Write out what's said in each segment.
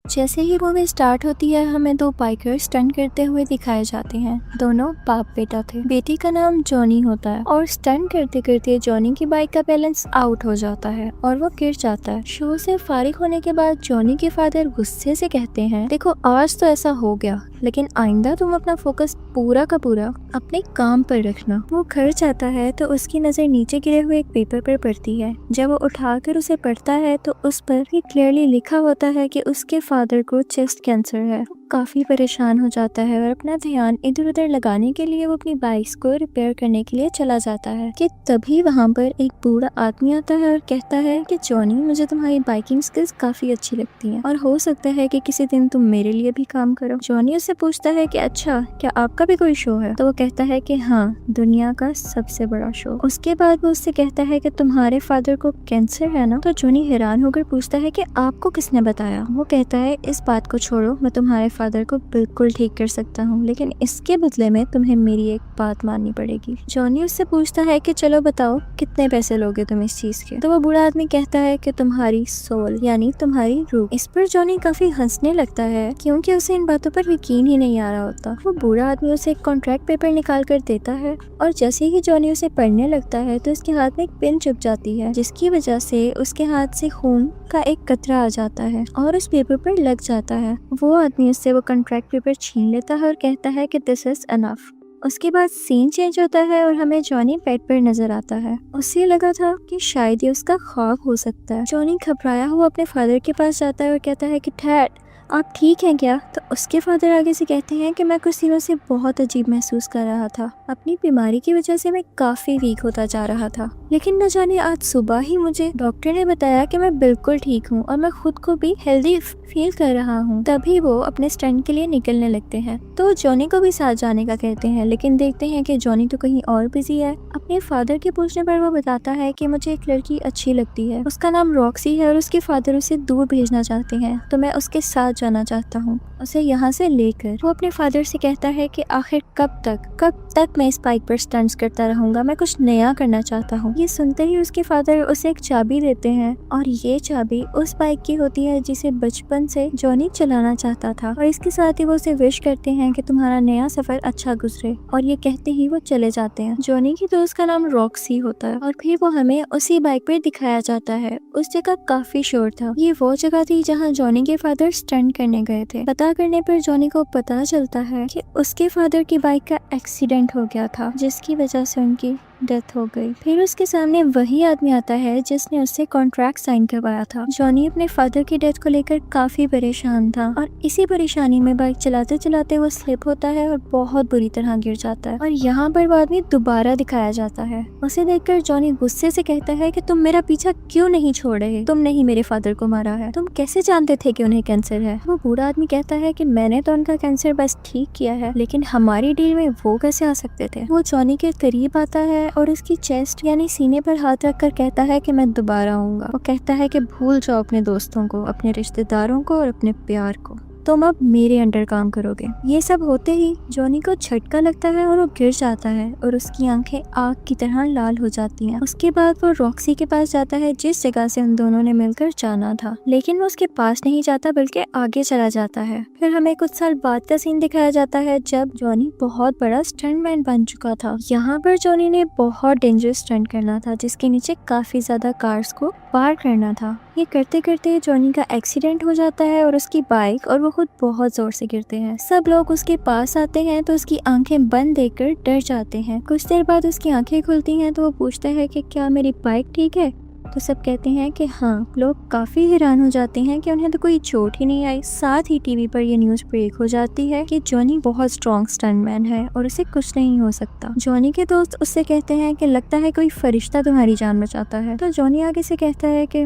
जैसे ही movie start होती है हमें दो बाइकर्स स्टंट करते हुए दिखाए जाते हैं। दोनों बाप बेटा थे। बेटी का नाम जॉनी होता है और स्टंट करते करते जॉनी की बाइक का बैलेंस आउट हो जाता है और वो गिर जाता है। शो से फारिग होने के बाद जॉनी के फादर गुस्से से कहते हैं, देखो आज तो ऐसा हो गया, लेकिन आइंदा तुम अपना फोकस पूरा का पूरा अपने काम पर रखना। वो घर जाता है तो उसकी नजर नीचे गिरे हुए एक पेपर पर पड़ती है। जब वो उठाकर उसे पढ़ता है तो उस पर ही क्लियरली लिखा होता है कि उसके फादर को चेस्ट कैंसर है। काफी परेशान हो जाता है और अपना ध्यान इधर उधर लगाने के लिए वो अपनी बाइक को रिपेयर करने के लिए चला जाता है कि तभी वहाँ पर एक बूढ़ा आदमी आता है और कहता है कि जॉनी, मुझे तुम्हारी बाइकिंग स्किल्स काफी अच्छी लगती हैं और हो सकता है कि किसी दिन तुम मेरे लिए भी काम करो। जॉनी उससे पूछता है कि अच्छा, क्या आपका भी कोई शो है? तो वो कहता है कि हाँ, दुनिया का सबसे बड़ा शो। उसके बाद वो उससे कहता है कि तुम्हारे फादर को कैंसर है ना? तो जॉनी हैरान होकर पूछता है कि आपको किसने बताया? वो कहता है, इस बात को छोड़ो, मैं तुम्हारे फादर को बिल्कुल ठीक कर सकता हूँ, लेकिन इसके बदले में तुम्हें मेरी एक बात माननी पड़ेगी। जॉनी उससे पूछता है कि चलो बताओ, कितने पैसे लोगे तुम इस चीज के? तो वो बूढ़ा आदमी कहता है कि तुम्हारी सोल यानी तुम्हारी रूह। इस पर जॉनी काफी हंसने लगता है क्योंकि उसे इन बातों पर यकीन ही नहीं आ रहा होता। वो बूढ़ा आदमी उसे एक कॉन्ट्रैक्ट पेपर निकाल कर देता है और जैसे ही जॉनी उसे पढ़ने लगता है तो उसके हाथ में एक पिन चुभ जाती है, जिसकी वजह से उसके हाथ से खून का एक कतरा आ जाता है और उस पेपर पर लग जाता है। वो आदमी उससे वो कॉन्ट्रैक्ट पेपर छीन लेता है और कहता है कि दिस इज अनफ। उसके बाद सीन चेंज होता है और हमें जॉनी बेड पर नजर आता है। उसे लगा था कि शायद ये उसका ख्वाब हो सकता है। जॉनी घबराया हुआ अपने फादर के पास जाता है और कहता है कि डैड, आप ठीक हैं क्या? तो उसके फादर आगे से कहते हैं कि मैं कुछ दिनों से बहुत अजीब महसूस कर रहा था। अपनी बीमारी की वजह से मैं काफी वीक होता जा रहा था, लेकिन न जाने आज सुबह ही मुझे डॉक्टर ने बताया कि मैं बिल्कुल ठीक हूँ और मैं खुद को भी हेल्दी फील कर रहा हूँ। तभी वो अपने स्टंट के लिए निकलने लगते हैं तो जॉनी को भी साथ जाने का कहते हैं, लेकिन देखते हैं कि जॉनी तो कहीं और बिजी है। अपने फादर के पूछने पर वो बताता है कि मुझे एक लड़की अच्छी लगती है, उसका नाम रॉक्सी है और उसके फादर उसे दूर भेजना चाहते हैं, तो मैं उसके साथ जाना चाहता हूँ, उसे यहाँ से लेकर। वो अपने फादर से कहता है कि आखिर कब तक मैं इस बाइक पर स्टंट्स करता रहूंगा, मैं कुछ नया करना चाहता हूँ। ये सुनते ही उसके फादर उसे एक चाबी देते हैं और ये चाबी उस बाइक की होती है जिसे बचपन से जॉनी चलाना चाहता था, और इसके साथ ही वो उसे विश करते हैं कि तुम्हारा नया सफर अच्छा गुजरे, और ये कहते ही वो चले जाते हैं। जॉनी की दोस्त का नाम रॉक्सी होता है और फिर वो हमें उसी बाइक पर दिखाया जाता है। उस जगह काफी शोर था। ये वो जगह थी जहाँ जॉनी के फादर स्टंट करने गए थे। पता करने पर जॉनी को पता चलता है कि उसके फादर की बाइक का एक्सीडेंट हो गया था, जिसकी वजह से उनकी डेथ हो गई। फिर उसके सामने वही आदमी आता है जिसने उससे कॉन्ट्रैक्ट साइन करवाया था। जॉनी अपने फादर की डेथ को लेकर काफी परेशान था और इसी परेशानी में बाइक चलाते चलाते वो स्लिप होता है और बहुत बुरी तरह गिर जाता है। और यहाँ पर वो आदमी दोबारा दिखाया जाता है। उसे देखकर जॉनी गुस्से से कहता है कि तुम मेरा पीछा क्यों नहीं छोड़ रहे? तुमने ही मेरे फादर को मारा है, तुम कैसे जानते थे कि उन्हें कैंसर है? वो बूढ़ा आदमी कहता है कि मैंने तो उनका कैंसर बस ठीक किया है, लेकिन हमारी डील में वो कैसे आ सकते थे? वो जॉनी के करीब आता है और उसकी चेस्ट यानी सीने पर हाथ रखकर कहता है कि मैं दोबारा आऊंगा। वो कहता है कि भूल जाओ अपने दोस्तों को, अपने रिश्तेदारों को और अपने प्यार को, तुम अब मेरे अंडर काम करोगे। ये सब होते ही जॉनी को झटका लगता है और वो गिर जाता है और उसकी आंखें आग की तरह लाल हो जाती हैं। उसके बाद वो रॉक्सी के पास जाता है जिस जगह से उन दोनों ने मिलकर जाना था, लेकिन वो उसके पास नहीं जाता बल्कि आगे चला जाता है। फिर हमें कुछ साल बाद का सीन दिखाया जाता है जब जॉनी बहुत बड़ा स्टंटमैन बन चुका था। यहाँ पर जॉनी ने बहुत डेंजरस स्टंट करना था जिसके नीचे काफी ज्यादा कार्स को पार करना था। ये करते करते जॉनी का एक्सीडेंट हो जाता है और उसकी बाइक और वो खुद बहुत जोर से गिरते हैं। सब लोग उसके पास आते हैं तो उसकी आंखें बंद देखकर डर जाते हैं। कुछ देर बाद उसकी आंखें खुलती हैं तो वो पूछता है कि क्या मेरी बाइक ठीक है? तो सब कहते हैं कि हाँ। लोग काफी हैरान हो जाते हैं कि उन्हें तो कोई चोट ही नहीं आई। साथ ही टीवी पर ये न्यूज ब्रेक हो जाती है कि जॉनी बहुत स्ट्रॉन्ग स्टंटमैन है और उसे कुछ नहीं हो सकता। जॉनी के दोस्त उससे कहते हैं कि लगता है कोई फरिश्ता तुम्हारी जान बचाता है। तो जॉनी आगे से कहता है कि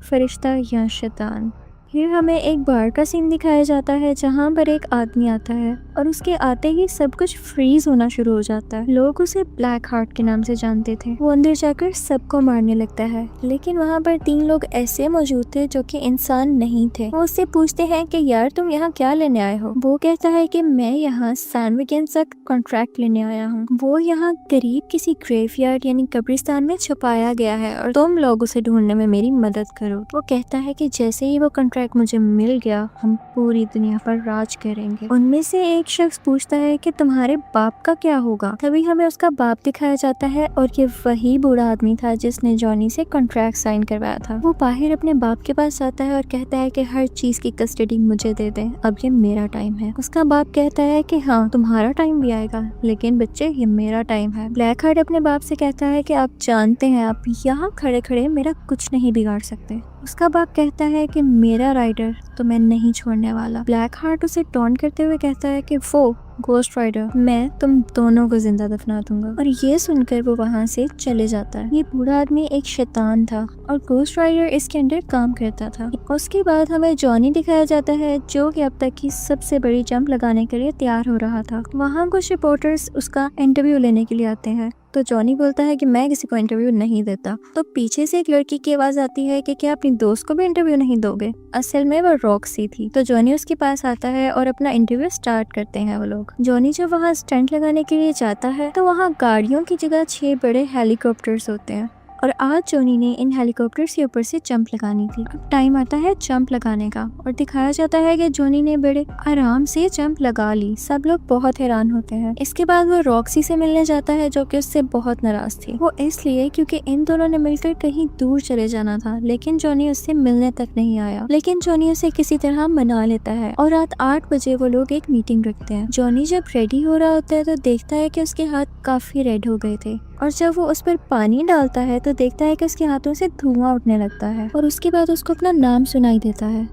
फरिश्ता या शैतान। फिर हमें एक बार का सीन दिखाया जाता है जहाँ पर एक आदमी आता है और उसके आते ही सब कुछ फ्रीज होना शुरू हो जाता है। लोग उसे ब्लैक हार्ट के नाम से जानते थे। वो अंदर जाकर सबको मारने लगता है, लेकिन वहाँ पर 3 लोग ऐसे मौजूद थे जो कि इंसान नहीं थे। वो उससे पूछते हैं कि यार तुम यहाँ क्या लेने आए हो? वो कहता है कि मैं यहाँ सैंडविच का कॉन्ट्रैक्ट लेने आया हूँ। वो यहाँ करीब किसी ग्रेवयार्ड यानी कब्रिस्तान में छुपाया गया है और तुम लोग उसे ढूंढने में मेरी मदद करो। वो कहता है कि जैसे ही वो कॉन्ट्रैक्ट कॉन्ट्रैक्ट मुझे मिल गया, हम पूरी दुनिया पर राज करेंगे। उनमें से एक शख्स पूछता है कि तुम्हारे बाप का क्या होगा। तभी हमें उसका बाप दिखाया जाता है और ये वही बूढ़ा आदमी था जिसने जॉनी से कॉन्ट्रैक्ट साइन करवाया था। वो बाहर अपने बाप के पास आता है और कहता है कि हर चीज की कस्टडी मुझे दे दें, अब ये मेरा टाइम है। उसका बाप कहता है कि हाँ तुम्हारा टाइम भी आएगा, लेकिन बच्चे ये मेरा टाइम है। ब्लैक हार्ट अपने बाप से कहता है कि आप जानते हैं आप यहाँ खड़े खड़े मेरा कुछ नहीं बिगाड़ सकते। उसका बाप कहता है कि मेरा राइडर तो मैं नहीं छोड़ने वाला। ब्लैक हार्ट उसे टॉन्ट करते हुए कहता है कि वो गोस्ट राइडर, मैं तुम दोनों को जिंदा दफना दूंगा। और ये सुनकर वो वहाँ से चले जाता है। ये बूढ़ा आदमी एक शैतान था और गोस्ट राइडर इसके अंदर काम करता था। उसके बाद हमें जॉनी दिखाया जाता है जो कि अब तक की सबसे बड़ी जंप लगाने के लिए तैयार हो रहा था। वहाँ कुछ रिपोर्टर्स उसका इंटरव्यू लेने के लिए आते हैं तो जॉनी बोलता है कि मैं किसी को इंटरव्यू नहीं देता। तो पीछे से एक लड़की की आवाज आती है कि क्या अपनी दोस्त को भी इंटरव्यू नहीं दोगे। असल में वो रॉक्सी थी। तो जॉनी उसके पास आता है और अपना इंटरव्यू स्टार्ट करते हैं वो लोग। जॉनी जब वहाँ स्टंट लगाने के लिए जाता है तो वहाँ गाड़ियों की जगह 6 बड़े हेलीकॉप्टर्स होते हैं और आज जॉनी ने इन हेलीकॉप्टर्स के ऊपर से जंप लगानी थी। अब टाइम आता है जंप लगाने का और दिखाया जाता है कि जॉनी ने बड़े आराम से जंप लगा ली। सब लोग बहुत हैरान होते हैं। इसके बाद वो रॉक्सी से मिलने जाता है जो कि उससे बहुत नाराज थी। वो इसलिए क्योंकि इन दोनों ने मिलकर कहीं दूर चले जाना था, लेकिन जॉनी उससे मिलने तक नहीं आया। लेकिन जॉनी उसे किसी तरह मना लेता है और रात 8 बजे वो लोग एक मीटिंग रखते हैं। जॉनी जब रेडी हो रहा होता है तो देखता है कि उसके हाथ काफी रेड हो गए थे और जब वो उस पर पानी डालता है तो देखता है कि उसके हाथों से धुआं उठने लगता है और उसके बाद उसको अपना नाम सुनाई देता है।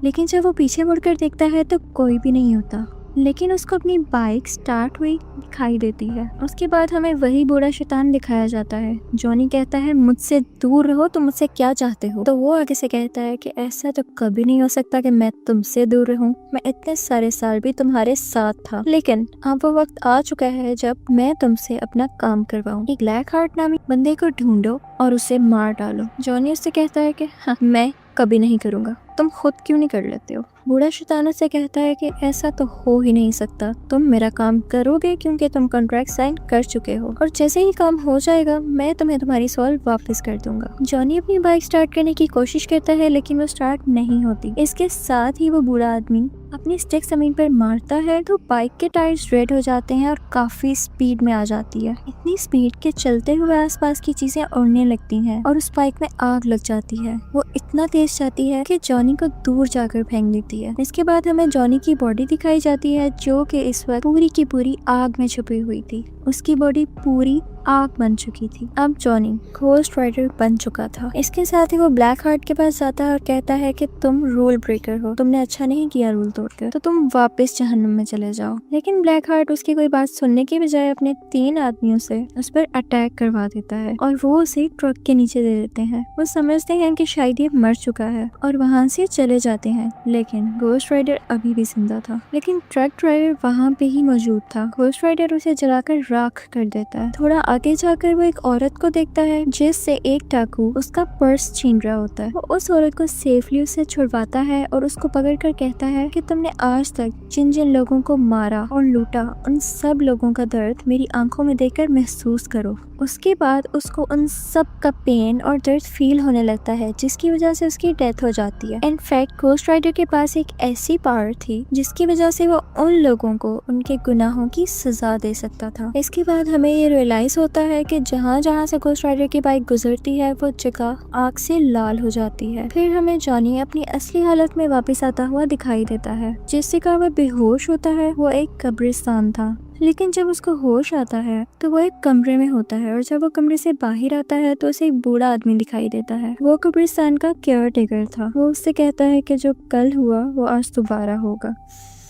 लेकिन जब वो पीछे मुड़कर देखता है तो कोई भी नहीं होता, लेकिन उसको अपनी बाइक स्टार्ट हुई दिखाई देती है। उसके बाद हमें वही बूढ़ा शैतान दिखाया जाता है। जॉनी कहता है मुझसे दूर रहो, तुम मुझसे क्या चाहते हो। तो वो आगे से कहता है कि ऐसा तो कभी नहीं हो सकता कि मैं तुमसे दूर रहूं, मैं इतने सारे साल भी तुम्हारे साथ था, लेकिन अब वो वक्त आ चुका है जब मैं तुमसे अपना काम करवाऊं। एक ब्लैक हार्ट नामी बंदे को ढूंढो और उसे मार डालो। जॉनी उससे कहता है कि हाँ मैं कभी नहीं करूँगा, तुम खुद क्यों नहीं कर लेते हो। बूढ़ा शैतान से कहता है कि ऐसा तो हो ही नहीं सकता, तुम मेरा काम करोगे क्योंकि तुम कॉन्ट्रैक्ट साइन कर चुके हो और जैसे ही काम हो जाएगा मैं तुम्हें तुम्हारी सोल वापस कर दूंगा। जॉनी अपनी बाइक स्टार्ट करने की कोशिश करता है लेकिन वो स्टार्ट नहीं होती। इसके साथ ही वो बूढ़ा आदमी अपनी स्टिक जमीन पर मारता है तो बाइक के टायर्स रेड हो जाते हैं और काफी स्पीड में आ जाती है। इतनी स्पीड के चलते हुए आसपास की चीजें उड़ने लगती हैं और उस बाइक में आग लग जाती है। वो इतना तेज जाती है कि जॉनी को दूर जाकर फेंक देती है। इसके बाद हमें जॉनी की बॉडी दिखाई जाती है जो कि इस वक्त पूरी की पूरी आग में छुपी हुई थी। उसकी बॉडी पूरी आग बन चुकी थी। अब जॉनी घोस्ट राइडर बन चुका था। इसके साथ ही वो ब्लैक हार्ट के पास जाता है और कहता है कि तुम रूल ब्रेकर हो, तुमने अच्छा नहीं किया रूल तोड़कर, तो तुम वापस जहन्नुम में चले जाओ। लेकिन ब्लैक हार्ट उसकी कोई बात सुनने के बजाय अपने 3 आदमियों से उस पर अटैक करवा देता है और वो उसे ट्रक के नीचे दे देते हैं। वो समझते हैं कि शायद ये मर चुका है और वहाँ से चले जाते हैं, लेकिन घोस्ट राइडर अभी भी जिंदा था। लेकिन ट्रक ड्राइवर वहाँ पे ही मौजूद था। घोस्ट राइडर उसे जलाकर राख कर देता है। थोड़ा आगे जाकर वो एक औरत को देखता है जिससे एक डाकू उसका पर्स छीन रहा होता है। वो उस औरत को सेफली उससे छुड़वाता है और उसको पकड़कर कहता है कि तुमने आज तक जिन जिन लोगों को मारा और लूटा उन सब लोगों का दर्द मेरी आंखों में देखकर महसूस करो। उसके बाद उसको उन सब का पेन और दर्द फील होने लगता है जिसकी वजह से उसकी डेथ हो जाती है। इनफैक्ट घोस्ट राइडर के पास एक ऐसी पावर थी जिसकी वजह से वो उन लोगों को उनके गुनाहों की सजा दे सकता था। इसके बाद हमें ये रियलाइज होता है कि जहाँ जहाँ से घोस्ट राइडर की बाइक गुजरती है वो जगह आग से लाल हो जाती है। फिर हमें जॉनी अपनी असली हालत में वापस आता हुआ दिखाई देता है। जिस जगह वह बेहोश होता है वो एक कब्रिस्तान था, लेकिन जब उसको होश आता है तो वो एक कमरे में होता है और जब वो कमरे से बाहर आता है तो उसे एक बूढ़ा आदमी दिखाई देता है। वो कब्रिस्तान का केयर टेकर था। वो उससे कहता है कि जो कल हुआ वो आज दोबारा होगा।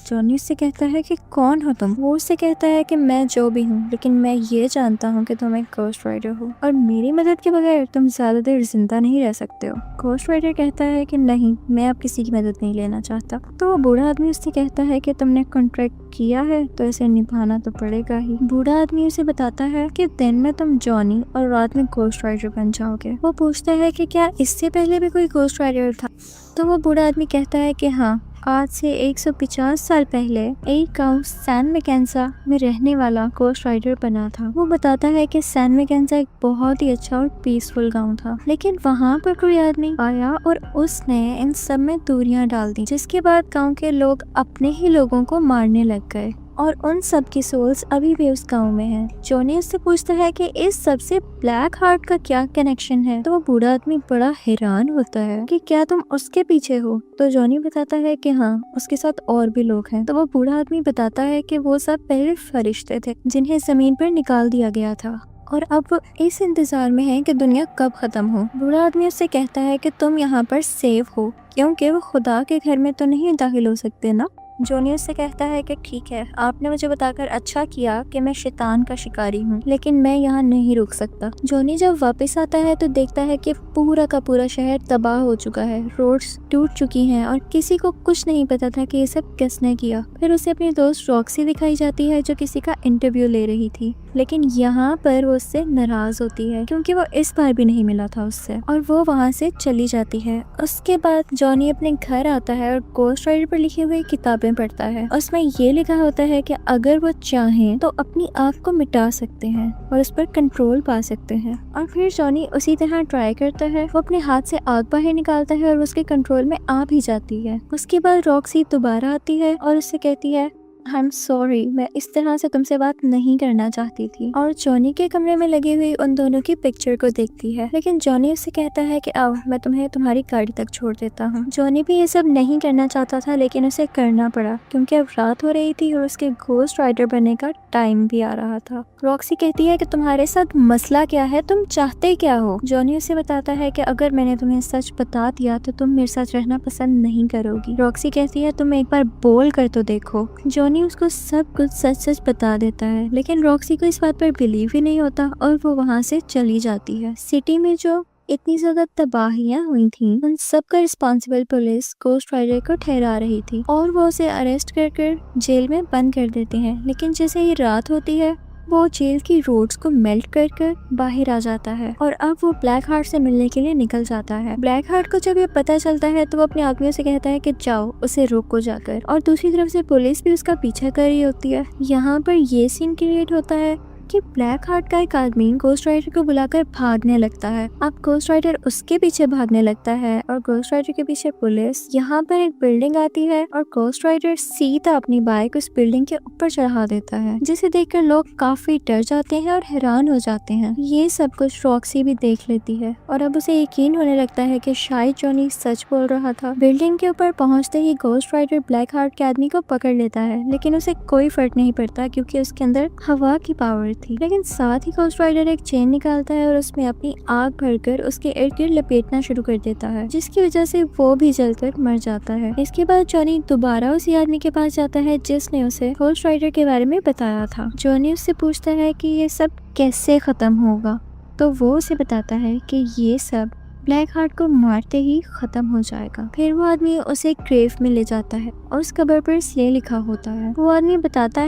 जॉनी उससे कहता है कि कौन हो तुम। वो उससे कहता है कि मैं जो भी हूँ, लेकिन मैं ये जानता हूँ कि तुम एक घोस्ट राइडर हो और मेरी मदद के बगैर तुम ज्यादा देर जिंदा नहीं रह सकते हो। घोस्ट राइडर कहता है कि नहीं, मैं अब किसी की मदद नहीं लेना चाहता। तो वो बूढ़ा आदमी उससे कहता है कि तुमने कॉन्ट्रैक्ट किया है तो इसे निभाना तो पड़ेगा ही। बूढ़ा आदमी उसे बताता है कि दिन में तुम जॉनी और रात में घोस्ट राइडर बन जाओगे। वो पूछता है कि क्या इससे पहले भी कोई घोस्ट राइडर था। तो वो बूढ़ा आदमी कहता है कि हाँ, आज से 150 साल पहले एक गांव सैन मैकेंजा में रहने वाला गोस्ट राइडर बना था। वो बताता है कि सैन मैकेंजा एक बहुत ही अच्छा और पीसफुल गांव था, लेकिन वहाँ पर कोई आदमी आया और उसने इन सब में दूरियां डाल दी, जिसके बाद गांव के लोग अपने ही लोगों को मारने लग गए और उन सब की सोल्स अभी भी उस गांव में हैं। जॉनी उससे पूछता है कि इस सब से ब्लैक हार्ट का क्या कनेक्शन है, तो वो बूढ़ा आदमी बड़ा हैरान होता है कि क्या तुम उसके पीछे हो। तो जॉनी बताता है कि हाँ, उसके साथ और भी लोग हैं। तो वो बूढ़ा आदमी बताता है कि वो सब पहले फरिश्ते थे जिन्हें जमीन पर निकाल दिया गया था और अब वो इस इंतजार में है कि दुनिया कब खत्म हो। बूढ़ा आदमी उससे कहता है कि तुम यहाँ पर सेफ हो क्योंकि वो खुदा के घर में तो नहीं दाखिल हो सकते ना। जॉनी उससे कहता है कि ठीक है, आपने मुझे बताकर अच्छा किया कि मैं शैतान का शिकारी हूँ, लेकिन मैं यहाँ नहीं रुक सकता। जॉनी जब वापस आता है तो देखता है कि पूरा का पूरा शहर तबाह हो चुका है, रोड्स टूट चुकी हैं और किसी को कुछ नहीं पता था कि ये सब किसने किया। फिर उसे अपनी दोस्त रॉक्सी दिखाई जाती है जो किसी का इंटरव्यू ले रही थी, लेकिन यहाँ पर वो उससे नाराज होती है क्योंकि वो इस बार भी नहीं मिला था उससे, और वो वहाँ से चली जाती है। उसके बाद जॉनी अपने घर आता है और गोस्ट राइडर पर लिखी हुई किताबें पढ़ता है। उसमें ये लिखा होता है कि अगर वो चाहें तो अपनी आँख को मिटा सकते हैं और उस पर कंट्रोल पा सकते हैं। और फिर जॉनी उसी तरह ट्राई करता है। वो अपने हाथ से आग बाहर निकालता है और उसके कंट्रोल में आ भी जाती है। उसके बाद रॉक्सी दोबारा आती है और उससे कहती है आई एम सॉरी, मैं इस तरह से तुमसे बात नहीं करना चाहती थी। और जॉनी के कमरे में लगी हुई उन दोनों की पिक्चर को देखती है, लेकिन जॉनी उससे कहता है कि आओ मैं तुम्हें तुम्हारी गाड़ी तक छोड़ देता हूँ। जॉनी भी ये सब नहीं करना चाहता था, लेकिन उसे करना पड़ा क्योंकि अब रात हो रही थी और उसके घोस्ट राइडर बनने का टाइम भी आ रहा था। रॉक्सी कहती है कि तुम्हारे साथ मसला क्या है, तुम चाहते क्या हो। जॉनी उसे बताता है कि अगर मैंने तुम्हें सच बता दिया तो तुम मेरे साथ रहना पसंद नहीं करोगी। रॉक्सी कहती है तुम एक बार बोल कर तो देखो। जॉनी उसको सब कुछ सच सच बता देता है, लेकिन रॉक्सी को इस बात पर बिलीव ही नहीं होता और वो वहाँ से चली जाती है। सिटी में जो इतनी ज्यादा तबाहियां हुई थी, उन सब का रिस्पॉन्सिबल पुलिस गोस्ट राइडर को ठहरा रही थी और वो उसे अरेस्ट कर जेल में बंद कर देते हैं। लेकिन जैसे ही रात होती है वो जेल की रोड्स को मेल्ट कर बाहर आ जाता है और अब वो ब्लैक हार्ट से मिलने के लिए निकल जाता है। ब्लैक हार्ट को जब ये पता चलता है तो वो अपने आदमियों से कहता है कि जाओ उसे रोको जाकर, और दूसरी तरफ से पुलिस भी उसका पीछा कर रही होती है। यहाँ पर ये सीन क्रिएट होता है कि ब्लैक हार्ट का एक आदमी गोस्ट राइडर को बुलाकर भागने लगता है। अब गोस्ट राइडर उसके पीछे भागने लगता है और गोस्ट राइडर के पीछे पुलिस। यहाँ पर एक बिल्डिंग आती है और गोस्ट राइडर सीधा अपनी बाइक उस बिल्डिंग के ऊपर चढ़ा देता है, जिसे देखकर लोग काफी डर जाते हैं और हैरान हो जाते हैं। ये सब कुछ रॉक्सी भी देख लेती है और अब उसे यकीन होने लगता है कि शायद जॉनी सच बोल रहा था। बिल्डिंग के ऊपर पहुँचते ही गोस्ट राइडर ब्लैक हार्ट के आदमी को पकड़ लेता है, लेकिन उसे कोई फर्क नहीं पड़ता क्योंकि उसके अंदर हवा की पावर थी। लेकिन साथ ही गोस्ट राइडर एक चेन निकालता है और उसमें अपनी आग भरकर उसके इर्द गिर्द लपेटना शुरू कर देता है, जिसकी वजह से वो भी जलकर मर जाता है। इसके बाद जॉनी दोबारा उसी आदमी के पास जाता है जिसने उसे गोस्ट राइडर के बारे में बताया था। जॉनी उससे पूछता है कि ये सब कैसे खत्म होगा, तो वो उसे बताता है कि ये सब ब्लैक हार्ट को मारते ही खत्म हो जाएगा। फिर वो आदमी उसे ग्रेव में ले जाता है और उस कबर पर स्ले लिखा होता है। वो आदमी बताता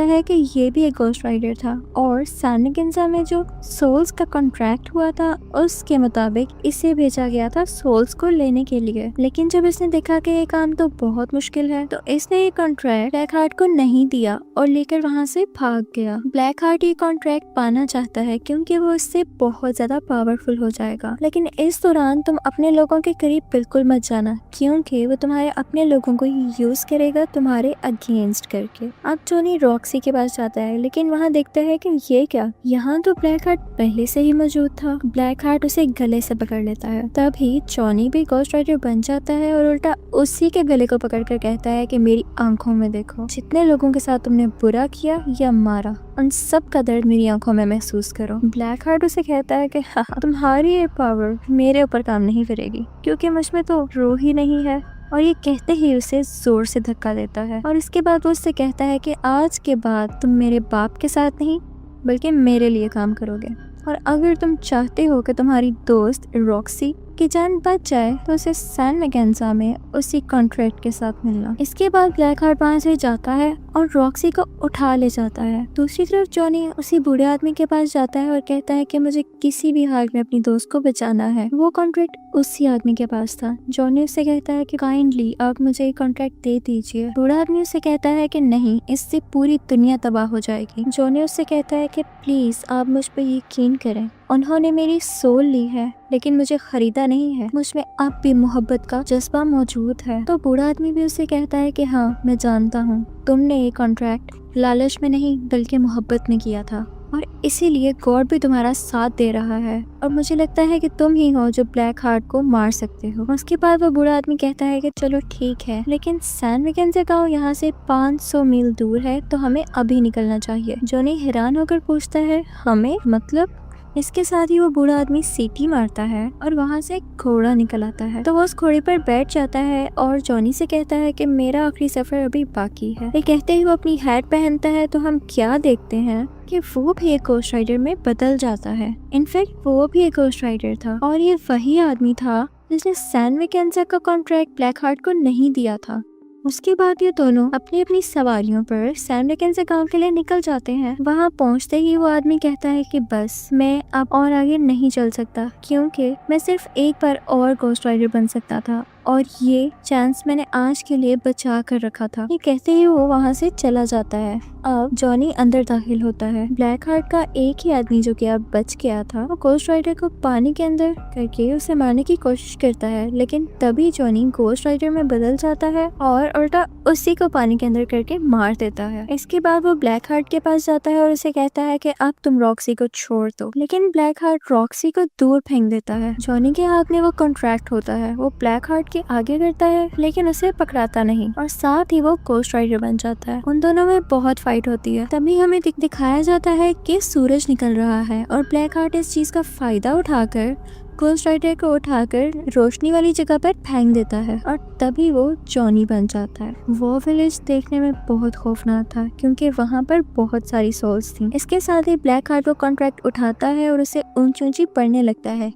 है कि ये भी एक गोस्ट राइडर था और सैन मैकेंजा में जो सोल्स का कॉन्ट्रैक्ट हुआ था उसके मुताबिक इसे भेजा गया था सोल्स को लेने के लिए। लेकिन जब इसने देखा कि ये काम तो बहुत मुश्किल है तो इसने ये कॉन्ट्रैक्ट ब्लैक हार्ट को नहीं दिया और लेकर वहाँ से भाग गया। ब्लैक हार्ट ये कॉन्ट्रैक्ट पाना चाहता है क्योंकि वो इससे बहुत ज्यादा पावरफुल हो जाएगा, लेकिन इस दौरान तुम अपने लोगों के करीब बिल्कुल मत जाना क्योंकि वो तुम्हारे अपने लोगों को यूज करेगा तुम्हारे अगेंस्ट करके। अब जॉनी रॉक्सी के पास जाता है, लेकिन वहाँ देखता है कि ये क्या, यहाँ तो ब्लैक हार्ट पहले से ही मौजूद था। ब्लैक हार्ट उसे गले से पकड़ लेता है। तभी जॉनी भी गोस्ट राइडर बन जाता है और उल्टा उसी के गले को पकड़कर कहता है कि मेरी आंखों में देखो, जितने लोगों के साथ तुमने बुरा किया या मारा उन सब का दर्द मेरी आंखों में महसूस करो। ब्लैक हार्ट उसे कहता है कि हाँ, तुम्हारी ये पावर मेरे ऊपर काम नहीं करेगी क्योंकि मुझ में तो रूह ही नहीं है। और ये कहते ही उसे जोर से धक्का देता है और इसके बाद वो उससे कहता है कि आज के बाद तुम मेरे बाप के साथ नहीं बल्कि मेरे लिए काम करोगे, और अगर तुम चाहते हो कि तुम्हारी दोस्त रॉक्सी कि जान बच जाए तो उसे सैन मैकेन्जा में उसी कॉन्ट्रैक्ट के साथ मिलना। इसके बाद ब्लैक हार्ट वहाँ से जाता है और रॉक्सी को उठा ले जाता है। दूसरी तरफ जॉनी उसी बूढ़े आदमी के पास जाता है और कहता है कि मुझे किसी भी हाल में अपनी दोस्त को बचाना है। वो कॉन्ट्रैक्ट उसी आदमी के पास था। जॉनी उससे कहता है कि काइंडली आप मुझे ये कॉन्ट्रैक्ट दे दीजिए। बूढ़ा आदमी उससे कहता है कि नहीं, इससे पूरी दुनिया तबाह हो जाएगी। जॉनी उससे कहता है कि प्लीज आप मुझ पर यकीन करें, उन्होंने मेरी सोल ली है लेकिन मुझे खरीदा नहीं है। मुझ में अब भी मोहब्बत का जज्बा मौजूद है। तो बूढ़ा आदमी भी उससे कहता है कि हाँ मैं जानता हूँ, तुमने ये कॉन्ट्रैक्ट लालच में नहीं बल्कि मोहब्बत में किया था और इसीलिए गॉड भी तुम्हारा साथ दे रहा है और मुझे लगता है कि तुम ही हो जो ब्लैक हार्ट को मार सकते हो। उसके बाद वो बूढ़ा आदमी कहता है कि चलो ठीक है, लेकिन सैन मैकेन्जा गांव यहाँ से 500 मील दूर है तो हमें अभी निकलना चाहिए। जॉनी हैरान होकर पूछता है हमें मतलब? इसके साथ ही वो बूढ़ा आदमी सीटी मारता है और वहाँ से एक घोड़ा निकल आता है। तो वो उस घोड़े पर बैठ जाता है और जॉनी से कहता है कि मेरा आखिरी सफर अभी बाकी है। ये कहते ही वो अपनी हैट पहनता है तो हम क्या देखते हैं कि वो भी एक घोस्ट राइडर में बदल जाता है। इनफैक्ट वो भी एक घोस्ट राइडर था और ये वही आदमी था जिसने सैन मैकेन्जा का कॉन्ट्रैक्ट ब्लैक हार्ट को नहीं दिया था। उसके बाद ये दोनों अपनी अपनी सवारियों पर सैन मैकेन्जा गांव के लिए निकल जाते हैं। वहां पहुंचते ही वो आदमी कहता है कि बस मैं अब और आगे नहीं चल सकता क्योंकि मैं सिर्फ एक बार और घोस्ट राइडर बन सकता था और ये चांस मैंने आज के लिए बचा कर रखा था। ये कहते ही वो वहाँ से चला जाता है। अब जॉनी अंदर दाखिल होता है। ब्लैक हार्ट का एक ही आदमी जो कि अब बच गया था वो घोस्ट राइडर को पानी के अंदर करके उसे मारने की कोशिश करता है, लेकिन तभी जॉनी घोस्ट राइडर में बदल जाता है और उल्टा उसी को पानी के अंदर करके मार देता है। इसके बाद वो ब्लैक हार्ट के पास जाता है और उसे कहता है कि अब तुम रॉक्सी को छोड़ दो, लेकिन ब्लैक हार्ट रॉक्सी को दूर फेंक देता है। जॉनी के हाथ में वो कॉन्ट्रैक्ट होता है। वो ब्लैक हार्ट आगे करता है लेकिन उसे पकड़ाता नहीं और साथ ही वो घोस्ट राइडर बन जाता है। उन दोनों में बहुत फाइट होती है। तभी हमें दिखाया जाता है कि सूरज निकल रहा है और ब्लैक हार्ट इस चीज का फायदा उठाकर घोस्ट राइडर को उठाकर रोशनी वाली जगह पर फेंक देता है और तभी वो जॉनी बन जाता है। वो विलेज देखने में बहुत खौफनाक था क्योंकि वहाँ पर बहुत सारी सोल्स थी। इसके साथ ही ब्लैक हार्ट वो कॉन्ट्रैक्ट उठाता है और उसे ऊंची ऊंची पढ़ने लगता है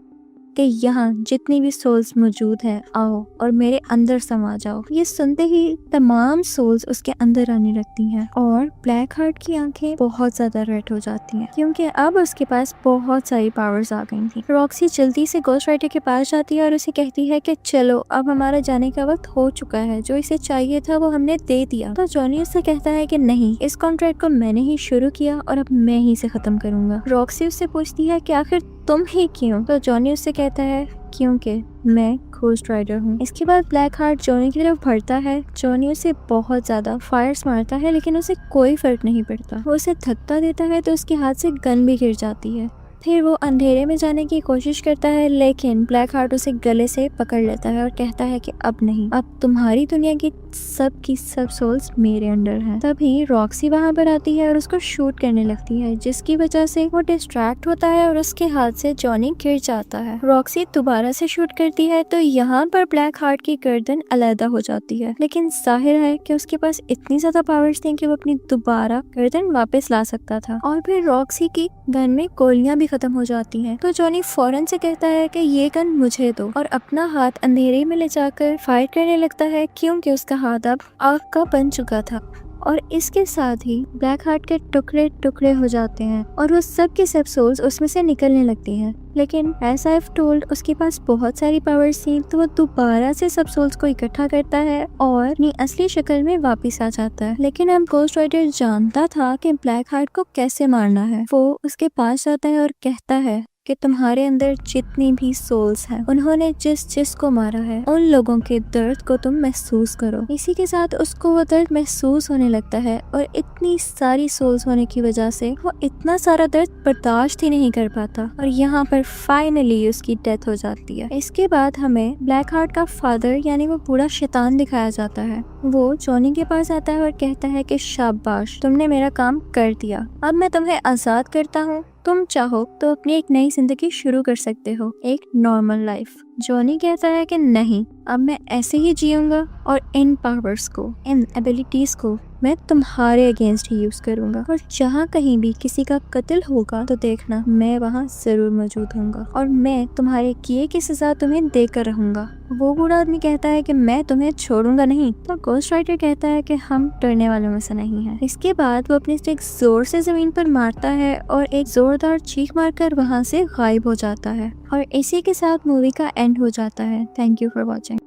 कि यहाँ जितनी भी सोल्स मौजूद हैं आओ और मेरे अंदर समा जाओ। ये सुनते ही तमाम सोल्स उसके अंदर आने लगती हैं और ब्लैक हार्ट की आंखें बहुत ज्यादा रेड हो जाती हैं क्योंकि अब उसके पास बहुत सारी पावर्स आ गई थी। रॉक्सी जल्दी से घोस्ट राइडर के पास जाती है और उसे कहती है कि चलो अब हमारा जाने का वक्त हो चुका है, जो इसे चाहिए था वो हमने दे दिया। तो जॉनी उससे कहता है कि नहीं, इस कॉन्ट्रैक्ट को मैंने ही शुरू किया और अब मैं ही इसे खत्म करूंगा। रॉक्सी उससे पूछती है कि आखिर तुम ही क्यों? तो जॉनी उससे कहता है क्योंकि मैं घोस्ट राइडर हूँ। इसके बाद ब्लैक हार्ट जॉनी की तरफ बढ़ता है। जॉनी उसे बहुत ज्यादा फायर्स मारता है लेकिन उसे कोई फर्क नहीं पड़ता। वो उसे धक्का देता है तो उसके हाथ से गन भी गिर जाती है। फिर वो अंधेरे में जाने की कोशिश करता है लेकिन ब्लैक हार्ट उसे गले से पकड़ लेता है और कहता है कि अब नहीं, अब तुम्हारी दुनिया की सब सोल्स मेरे अंडर हैं। तभी रॉक्सी वहाँ पर आती है और उसको शूट करने लगती है जिसकी वजह से वो डिस्ट्रैक्ट होता है और उसके हाथ से जॉनी गिर जाता है। रॉक्सी दोबारा से शूट करती है तो यहाँ पर ब्लैक हार्ट की गर्दन अलग हो जाती है, लेकिन जाहिर है कि उसके पास इतनी ज्यादा पावर्स थी कि वो अपनी दोबारा गर्दन वापस ला सकता था। और फिर रॉक्सी की गन में गोलियां भी खत्म हो जाती हैं। तो जॉनी फौरन से कहता है कि ये गन मुझे दो और अपना हाथ अंधेरे में ले जाकर फायर करने लगता है क्योंकि उसका हाथ अब आग का बन चुका था। और इसके साथ ही ब्लैक हार्ट के टुकड़े टुकड़े हो जाते हैं और वो सब के सब सोल्स उसमें से निकलने लगती हैं। लेकिन एज आई हैव टोल्ड उसके पास बहुत सारी पावर्स थी तो वो दोबारा से सब सोल्स को इकट्ठा करता है और अपनी असली शक्ल में वापस आ जाता है। लेकिन अब घोस्ट राइडर जानता था कि ब्लैक हार्ट को कैसे मारना है। वो उसके पास जाता है और कहता है कि तुम्हारे अंदर जितनी भी सोल्स हैं उन्होंने जिस को मारा है उन लोगों के दर्द को तुम महसूस करो। इसी के साथ उसको वो दर्द महसूस होने लगता है और इतनी सारी सोल्स होने की वजह से वो इतना सारा दर्द बर्दाश्त ही नहीं कर पाता और यहाँ पर फाइनली उसकी डेथ हो जाती है। इसके बाद हमें ब्लैक हार्ट का फादर यानी वो बूढ़ा शैतान दिखाया जाता है। वो जॉनी के पास आता है और कहता है कि शाबाश, तुमने मेरा काम कर दिया, अब मैं तुम्हें आजाद करता हूँ, तुम चाहो तो अपनी एक नई जिंदगी शुरू कर सकते हो, एक नॉर्मल लाइफ। जॉनी कहता है कि नहीं, अब मैं ऐसे ही जीऊंगा और इन पावर्स को, इन एबिलिटीज को मैं तुम्हारे अगेंस्ट ही यूज करूंगा, और जहाँ कहीं भी किसी का कत्ल होगा तो देखना मैं वहाँ जरूर मौजूद होऊंगा और मैं तुम्हारे किए की सजा तुम्हें देकर रहूंगा। वो बूढ़ा आदमी कहता है कि मैं तुम्हें छोड़ूंगा नहीं। तो गोस्ट राइडर कहता है कि हम डरने वालों में से नहीं हैं। इसके बाद वो अपनी स्टिक जोर से जमीन पर मारता है और एक जोरदार चीख मारकर वहाँ से गायब हो जाता है। और इसी के साथ मूवी का एंड हो जाता है। Thank you for watching.